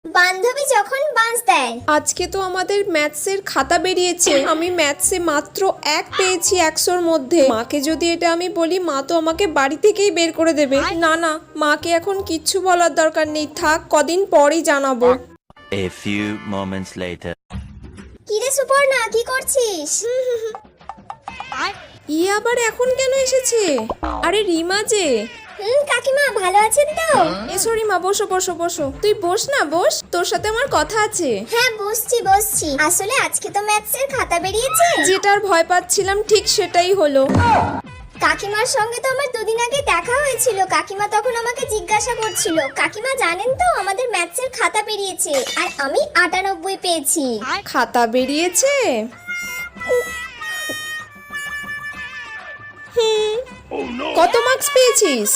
বান্ধবী যখন বাঁশ দেয়। আজকে তো আমাদের ম্যাথসের খাতা বেরিয়েছে, আমি ম্যাথসে মাত্র 1 পেয়েছি 100-র মধ্যে। মাকে যদি এটা আমি বলি, মা তো আমাকে বাড়ি থেকেই বের করে দেবে। না না, মাকে এখন কিচ্ছু বলার দরকার নেই, থাক, কদিন পরেই জানাবো। A few moments later. কিরে সুপর্ণা, কি করছিস? আবার এখন কেন এসেছে? আরে রিমা যে। কাকিমা ভালো আছেন তো? এসো রিমা, বসো বসো বসো। তুই বস না, বস, তোর সাথে আমার কথা আছে। হ্যাঁ বসছি। আসলে আজকে তো ম্যাথসের খাতা বেরিয়েছে। যেটার ভয় পাচ্ছিলাম ঠিক সেটাই হলো। কাকিমার সঙ্গে তো আমার দুদিন আগে দেখা হয়েছিল। কাকিমা তখন আমাকে জিজ্ঞাসা করছিল, কাকিমা জানেন তো আমাদের ম্যাথসের খাতা বেরিয়েছে, আর আমি 98 পেয়েছি। খাতা বেরিয়েছে? কত মার্কস পেয়েছিস?